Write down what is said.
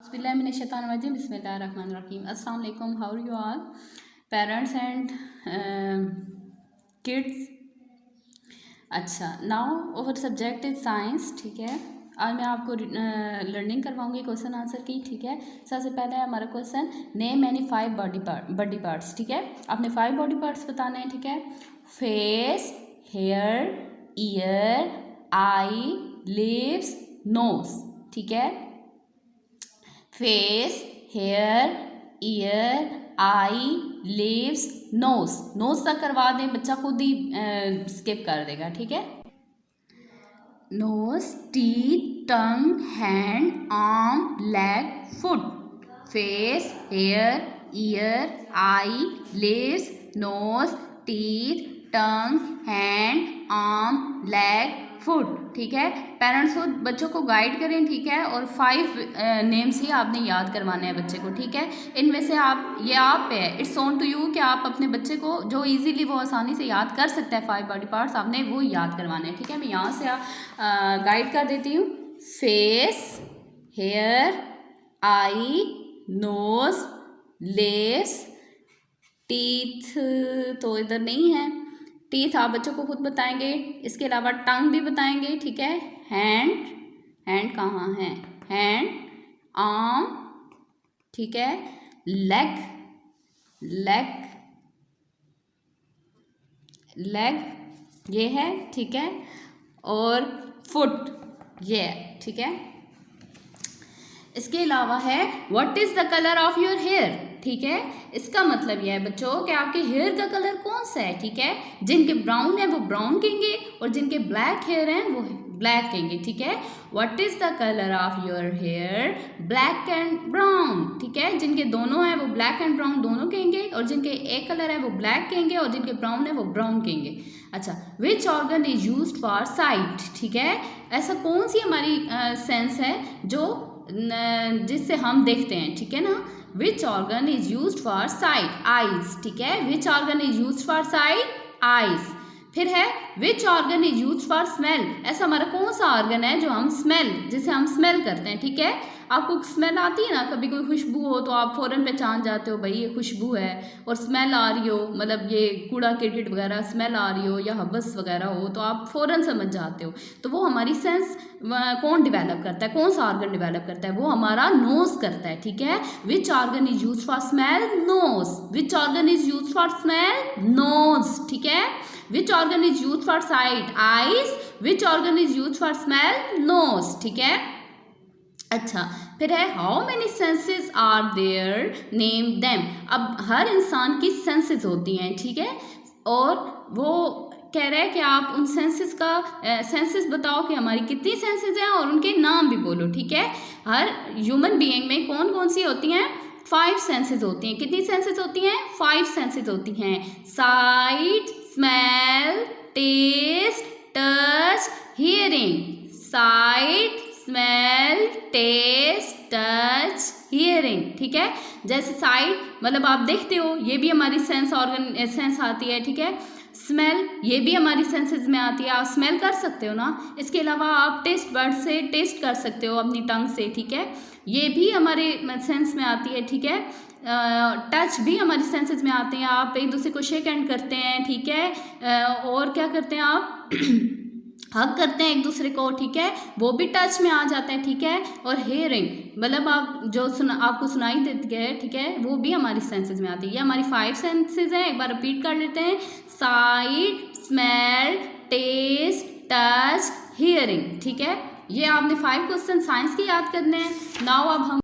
बिस्मिल्लाहिर्रहमानिर्रहीम बिस्मिल्लाहिर्रहमानिर्रहीम अस्सलाम वालेकुम। How are you all parents and kids. अच्छा, now our subject is science. ठीक है, आज मैं आपको लर्निंग करवाऊंगी क्वेश्चन आंसर की। ठीक है, सबसे पहले हमारा question, name any 5 body parts. ठीक है, आपने 5 बॉडी पार्ट्स बताने हैं। ठीक है, face, hair, ear, eye, lips, knows. ठीक है, face, hair, ear, eye, lips, knows. Knows तक करवा दें, बच्चा खुद ही स्किप कर देगा। ठीक है, nose, teeth, tongue, hand, arm, leg, foot. Face, hair, ear, eye, lips, nose, teeth, tongue, hand, arm, leg, foot. ठीक है, पेरेंट्स खुद बच्चों को गाइड करें। ठीक है, और 5 नेम्स ही आपने याद करवाने हैं बच्चे को। ठीक है, इनमें से ये आप पे है, इट्स ऑन टू यू कि आप अपने बच्चे को जो इजीली वो आसानी से याद कर सकता है 5 बॉडी पार्ट्स आपने वो याद करवाने हैं। ठीक है, मैं यहाँ से गाइड कर देती हूँ। फेस, हेयर, आई, नोज, लिप्स, टीथ तो इधर नहीं है, टीथ आप बच्चों को खुद बताएंगे। इसके अलावा टंग भी बताएंगे। ठीक है, हैंड कहाँ है, हैंड, आर्म, ठीक है, लेग ये है। ठीक है, और फुट ये है। ठीक है, इसके अलावा है what is the colour of your hair. ठीक है, इसका मतलब यह है बच्चों कि आपके हेयर का कलर कौन सा है। ठीक है, जिनके ब्राउन है वो ब्राउन कहेंगे और जिनके ब्लैक हेयर हैं वो ब्लैक कहेंगे। ठीक है, what is the colour of your hair, black and brown. ठीक है, जिनके दोनों हैं वो ब्लैक एंड ब्राउन दोनों कहेंगे और जिनके एक कलर है वो ब्लैक कहेंगे और जिनके ब्राउन है वो ब्राउन कहेंगे। अच्छा, विच organ is used for site. ठीक है, ऐसा कौन सी हमारी सेंस है जो जिससे हम देखते हैं। ठीक है ना, विच organ is used for sight, eyes. ठीक है, which organ is used for sight, eyes. फिर है which organ is used for smell, ऐसा हमारा कौन सा ऑर्गन है जो हम स्मेल, जिसे हम स्मेल करते हैं। ठीक है, आपको स्मेल आती है ना, कभी कोई खुशबू हो तो आप फौरन पहचान जाते हो भाई ये खुशबू है, और स्मेल आ रही हो मतलब ये कूड़ा किरकिट वगैरह स्मेल आ रही हो या हबस वगैरह हो तो आप फौरन समझ जाते हो। तो वो हमारी सेंस कौन डेवलप करता है, कौन सा ऑर्गन डेवलप करता है, वो हमारा नोज करता है। ठीक है, which organ is used for smell, nose. Which organ is used for smell, nose. ठीक है, which organ is used for sight, eyes. Which organ is used for smell, nose. ठीक है, अच्छा, फिर है how many senses are there, name them. अब हर इंसान की सेंसेस होती हैं। ठीक है, और वो कह रहा है कि आप उन सेंसेस का सेंसेस बताओ कि हमारी कितनी सेंसेस हैं और उनके नाम भी बोलो। ठीक है, हर ह्यूमन बीइंग में कौन कौन सी होती हैं, 5 सेंसेस होती हैं। कितनी सेंसेस होती हैं, 5 सेंसेस होती हैं। Sight, smell, taste, touch, hearing. Sight, smell, taste, touch, hearing. ठीक है, जैसे साइट मतलब आप देखते हो, ये भी हमारी सेंस ऑर्गन सेंस आती है। ठीक है, स्मेल ये भी हमारी सेंसेस में आती है, आप स्मेल कर सकते हो ना। इसके अलावा आप टेस्ट बर्ड से टेस्ट कर सकते हो अपनी टंग से। ठीक है, ये भी हमारे सेंस में आती है। ठीक है, टच भी हमारी सेंसेस में आते हैं, आप एक दूसरे को शेक हैंड करते हैं। ठीक है, और क्या करते हैं आप हग करते हैं एक दूसरे को। ठीक है, वो भी टच में आ जाता है। ठीक है, और हेयरिंग मतलब आप जो आपको सुनाई देती है। ठीक है, वो भी हमारी सेंसेस में आती है। ये हमारी 5 सेंसेस हैं, एक बार रिपीट कर लेते हैं। Sight, smell, taste, touch, hearing. ठीक है, ये आपने 5 क्वेश्चन साइंस के याद करने हैं। नाउ अब हम